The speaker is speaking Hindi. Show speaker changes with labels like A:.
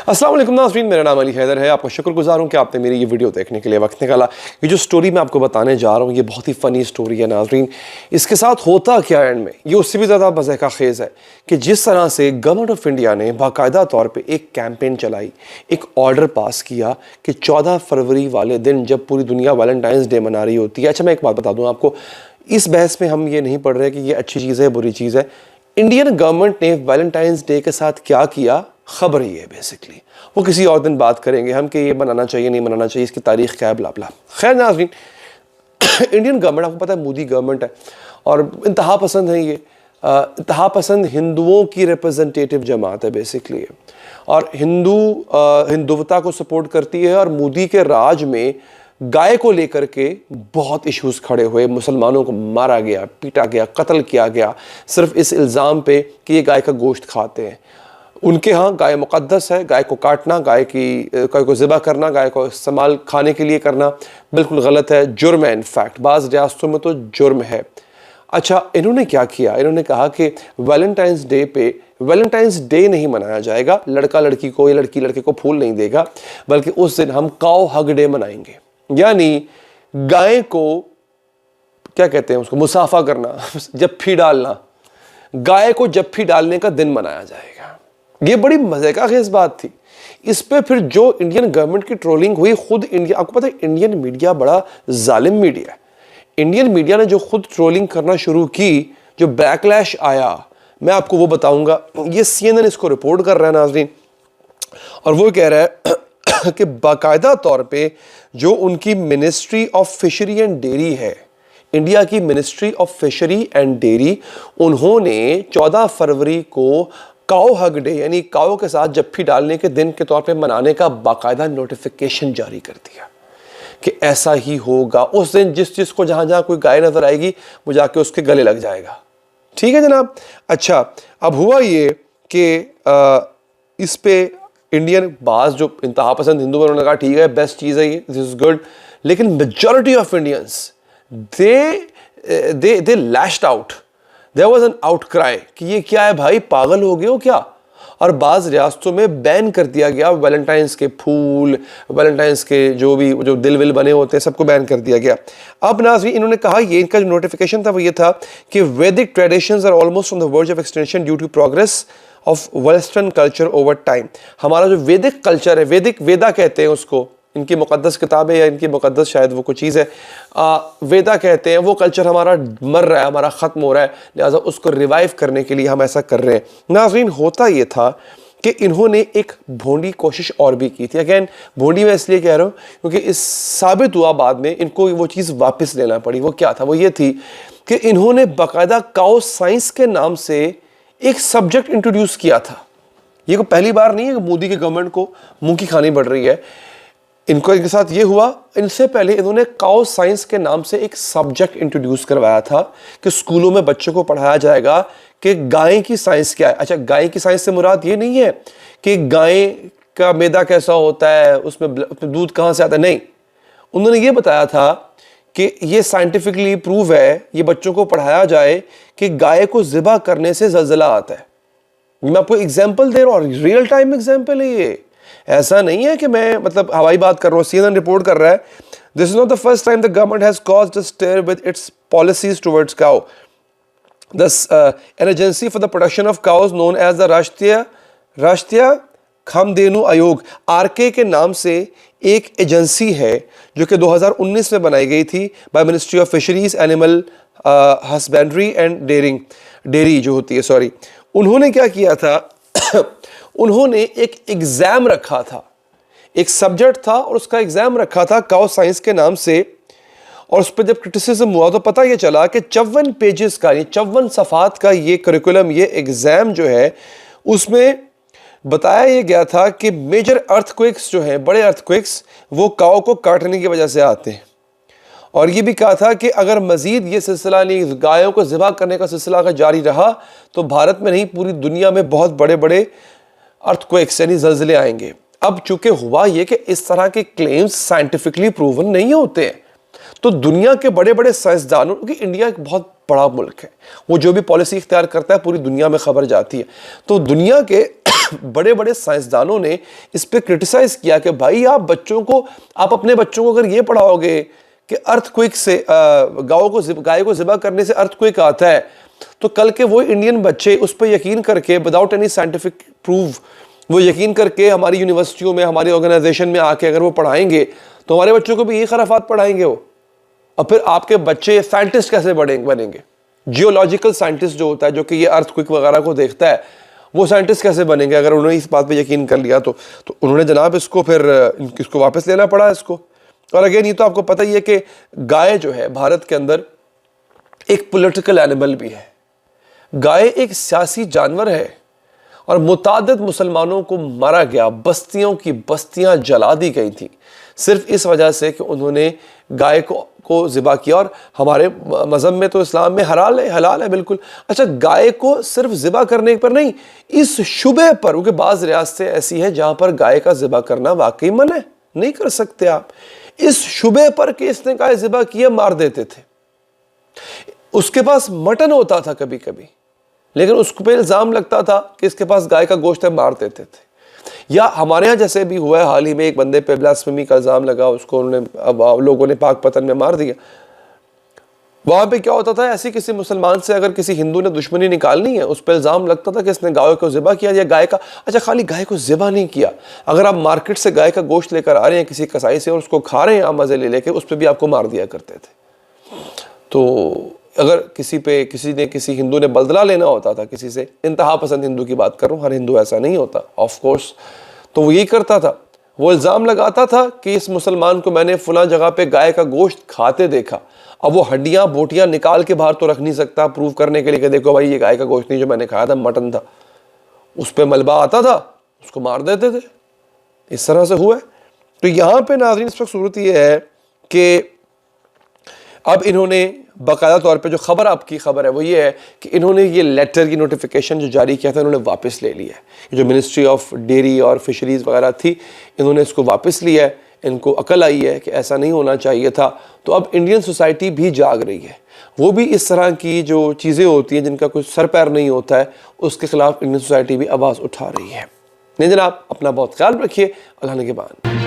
A: अस्सलाम वालेकुम नाज़रीन, मेरा नाम अली हैदर है। आपका शुक्रगुजार हूँ कि आपने मेरी ये वीडियो देखने के लिए वक्त निकाला। ये जो स्टोरी मैं आपको बताने जा रहा हूँ ये बहुत ही फ़नी स्टोरी है नाज़रीन। इसके साथ होता क्या एंड में, ये उससे भी ज़्यादा मज़े का खेज़ है कि जिस तरह से गवर्नमेंट ऑफ इंडिया ने बाकायदा तौर पर एक कैंपेन चलाई, एक ऑर्डर पास किया कि 14 फरवरी वाले दिन जब पूरी दुनिया वैलेंटाइंस डे मना रही होती है। अच्छा, मैं एक बात बता दूँ आपको, इस बहस में हम ये नहीं पढ़ रहे कि ये अच्छी चीज़ है बुरी चीज़ है। इंडियन गवर्नमेंट ने वैलेंटाइंस डे के साथ क्या किया खबर ही है बेसिकली। वो किसी और दिन बात करेंगे हम कि ये मनाना चाहिए नहीं मनाना चाहिए, इसकी तारीख क्या है, ब्ला ब्ला। खैर नाज़रीन, इंडियन गवर्नमेंट आपको पता है मोदी गवर्नमेंट है और इंतहा पसंद है। ये इंतहा पसंद हिंदुओं की रिप्रेजेंटेटिव जमात है बेसिकली, और हिंदुत्वता को सपोर्ट करती है। और मोदी के राज में गाय को लेकर के बहुत इश्यूज खड़े हुए। मुसलमानों को मारा गया, पीटा गया, कत्ल किया गया सिर्फ इस इल्ज़ाम पे कि ये गाय का गोश्त खाते हैं। उनके यहाँ गाय मुक़द्दस है, गाय को काटना, गाय को ज़िबा करना, गाय को इस्तेमाल खाने के लिए करना बिल्कुल गलत है, जुर्म है। इनफैक्ट बाज़ रियासतों में तो जुर्म है। अच्छा, इन्होंने क्या किया, इन्होंने कहा कि वैलेंटाइंस डे पे वैलेंटाइंस डे नहीं मनाया जाएगा, लड़का लड़की को या लड़की लड़के को फूल नहीं देगा, बल्कि उस दिन हम काऊ हग डे मनाएंगे। यानी गाय को क्या कहते हैं उसको, मुसाफा करना, जप्फी डालना, गाय को जप्फी डालने का दिन मनाया जाएगा। ये बड़ी मजे का खेज बात थी। इस पे फिर जो इंडियन गवर्नमेंट की ट्रोलिंग हुई, खुद इंडिया, आपको पता है इंडियन मीडिया बड़ा जालिम मीडिया है। इंडियन मीडिया ने जो खुद ट्रोलिंग करना शुरू की, जो बैकलैश आया, मैं आपको वो बताऊंगा। ये CNN इसको रिपोर्ट कर रहा है नाज़रीन, और वो कह रहा है कि बाकायदा तौर पे जो उनकी ministry of fishery and dairy है, इंडिया की ministry of fishery and dairy, उन्होंने 14 फरवरी को काऊ हग डे यानी काऊ के साथ जप्फी डालने के दिन के तौर पे मनाने का बाकायदा नोटिफिकेशन जारी कर दिया कि ऐसा ही होगा। उस दिन जिस को जहां जहां कोई गाय नजर आएगी वो जाके उसके गले लग जाएगा। ठीक है जनाब। अच्छा, अब हुआ ये कि इस पे इंडियन बाज जो इंतहा पसंद हिंदू, उन्होंने कहा ठीक है, बेस्ट चीज़ है ये, दिस इज गुड। लेकिन majority of Indians they lashed out. There was an outcry कि ये क्या है भाई, पागल हो गए हो क्या। और बाज़ रियासतों में बैन कर दिया गया वैलेंटाइंस के फूल, वैलेंटाइंस के जो दिल विल बने होते हैं, सबको बैन कर दिया गया। अब नाज़रीन, इन्होंने कहा, ये इनका जो नोटिफिकेशन था वो ये था कि Vedic traditions are almost on the verge of extension due to progress of western culture over time. हमारा जो वैदिक कल्चर है, वेदा कहते हैं उसको, इनकी मुक़द्दस किताबें या इनकी मुक़द्दस शायद वो कुछ चीज़ है, वेदा कहते हैं, वो कल्चर हमारा मर रहा है, हमारा ख़त्म हो रहा है, लिहाजा उसको रिवाइव करने के लिए हम ऐसा कर रहे हैं। नाज़रीन, होता ये था कि इन्होंने एक भोंडी कोशिश और भी की थी। अगेन भोंडी मैं इसलिए कह रहा हूँ क्योंकि इस साबित हुआ बाद में इनको वो चीज़ वापस लेना पड़ी। वो क्या था, वो ये थी कि इन्होंने बाकायदा काउ साइंस के नाम से एक सब्जेक्ट इंट्रोड्यूस किया था। ये को पहली बार नहीं है कि मोदी के गवर्नमेंट को मुंह की खानी पड़ रही है। इनके साथ ये हुआ, इनसे पहले इन्होंने काउ साइंस के नाम से एक सब्जेक्ट इंट्रोड्यूस करवाया था कि स्कूलों में बच्चों को पढ़ाया जाएगा कि गाय की साइंस क्या है। अच्छा, गाय की साइंस से मुराद ये नहीं है कि गाय का मैदा कैसा होता है, उसमें दूध कहाँ से आता है, नहीं। उन्होंने ये बताया था कि ये साइंटिफिकली प्रूव है, ये बच्चों को पढ़ाया जाए कि गाय को ज़िबा करने से ज़लज़ला आता है। मैं आपको एग्जाम्पल दे रहा हूँ, रियल टाइम एग्जाम्पल है ये। ऐसा नहीं है कि मैं मतलब हवाई बात कर रहा हूँ। CNN रिपोर्ट कर रहा है, this is not the first time the government has caused a stir with its policies towards cow. An agency for the production of cows known as the Rashtriya Kamdhenu आयोग, RK के नाम से एक एजेंसी है जो कि 2019 में बनाई गई थी by ministry of fisheries, animal husbandry and dairy जो होती है, सॉरी। उन्होंने क्या किया था उन्होंने एक एग्जाम रखा था, एक सब्जेक्ट था और उसका एग्जाम रखा था काउ साइंस के नाम से। और उस पर जब क्रिटिसिज्म हुआ तो पता ये चला कि 54 पेजेस का, ये 54 सफ़ात का ये करिकुलम, ये एग्जाम जो है, उसमें बताया ये गया था कि मेजर अर्थक्वेक्स जो हैं, बड़े अर्थक्वेक्स, वो काउ को काटने की वजह से आते हैं। और ये भी कहा था कि अगर मजीद ये सिलसिला नहीं, गायों को ज़िबा करने का सिलसिला अगर जारी रहा तो भारत में नहीं पूरी दुनिया में बहुत बड़े बड़े अर्थक्वेक्स यानी ज़लज़ले आएंगे। अब चूंकि हुआ ये कि इस तरह के क्लेम्स साइंटिफिकली प्रूवन नहीं होते हैं, तो दुनिया के बड़े बड़े साइंसदानों, क्योंकि इंडिया एक बहुत बड़ा मुल्क है, वो जो भी पॉलिसी इख्तियार करता है पूरी दुनिया में खबर जाती है, तो दुनिया के बड़े बड़े साइंसदानों ने इस पे क्रिटिसाइज किया कि भाई आप अपने बच्चों को अगर ये पढ़ाओगे कि अर्थक्वेक से गाय को ज़िबा करने से अर्थक्वेक आता है, तो कल के वो इंडियन बच्चे उस पर यकीन करके विदाउट एनी साइंटिफिक प्रूफ वो यकीन करके हमारी यूनिवर्सिटियों में, हमारी ऑर्गेनाइजेशन में आके अगर वो पढ़ाएंगे तो हमारे बच्चों को भी यही खराफात पढ़ाएंगे वो। और फिर आपके बच्चे साइंटिस्ट कैसे बनेंगे? जियोलॉजिकल साइंटिस्ट जो होता है, जो कि ये अर्थक्वेक वगैरह को देखता है, वो साइंटिस्ट कैसे बनेंगे अगर उन्होंने इस बात पे यकीन कर लिया? तो उन्होंने जनाब इसको वापस लेना पड़ा इसको। और अगेन ये तो आपको पता ही है कि गाय जो है भारत के अंदर एक पॉलिटिकल एनिमल भी है। गाय एक सियासी जानवर है और मुतादिद मुसलमानों को मारा गया, बस्तियों की बस्तियां जला दी गई थी सिर्फ इस वजह से कि उन्होंने गाय को ज़िबा किया। और हमारे मज़हब में तो इस्लाम में हलाल है बिल्कुल। अच्छा, गाय को सिर्फ ज़िबा करने पर नहीं, इस शुबे पर, क्योंकि बाज़ रियासतें ऐसी हैं जहाँ पर गाय का ज़िबा करना वाकई मन है, नहीं कर सकते आप, इस शुबे पर कि इसने गाय ज़िबा किया मार देते थे। उसके पास मटन होता था कभी कभी, लेकिन उसको पे इल्ज़ाम लगता था कि इसके पास गाय का गोश्त है, मार देते थे। या हमारे यहाँ जैसे भी हुआ है, हाल ही में एक बंदे पे ब्लास्फेमी का इल्ज़ाम लगा, उसको लोगों ने पाक पतन में मार दिया। वहाँ पे क्या होता था, ऐसी किसी मुसलमान से अगर किसी हिंदू ने दुश्मनी निकालनी है, उस पर इल्ज़ाम लगता था कि इसने गाय को ज़िबा किया या गाय का। अच्छा, खाली गाय को ज़िबा नहीं किया, अगर आप मार्केट से गाय का गोश्त लेकर आ रहे हैं किसी कसाई से और उसको खा रहे हैं आप मज़े ले लेके, उस पर भी आपको मार दिया करते थे। तो अगर किसी हिंदू ने बदला लेना होता था किसी से, इंतहा पसंद हिंदू की बात कर रहा हूँ, हर हिंदू ऐसा नहीं होता ऑफ कोर्स, तो वो यही करता था, वो इल्ज़ाम लगाता था कि इस मुसलमान को मैंने फलां जगह पे गाय का गोश्त खाते देखा। अब वो हड्डियाँ बोटियाँ निकाल के बाहर तो रख नहीं सकता प्रूव करने के लिए कि देखो भाई ये गाय का गोश्त नहीं, जो मैंने खाया था मटन था। उस पर मलबा आता था, उसको मार देते थे। इस तरह से हुआ है। तो यहाँ पे नाज़रीन इस वक्त सूरत ये है कि अब इन्होंने बाकायदा तौर पे जो खबर आपकी खबर है वो ये है कि इन्होंने ये लेटर की नोटिफिकेशन जो जारी किया था इन्होंने वापस ले लिया है। जो मिनिस्ट्री ऑफ डेयरी और फिशरीज़ वगैरह थी, इन्होंने इसको वापस लिया है। इनको अकल आई है कि ऐसा नहीं होना चाहिए था। तो अब इंडियन सोसाइटी भी जाग रही है, वो भी इस तरह की जो चीज़ें होती हैं जिनका कुछ सर पैर नहीं होता है, उसके खिलाफ इंडियन सोसाइटी भी आवाज़ उठा रही है। नहीं जनाब, अपना बहुत ख्याल रखिए। अल्लाह ने के बाद।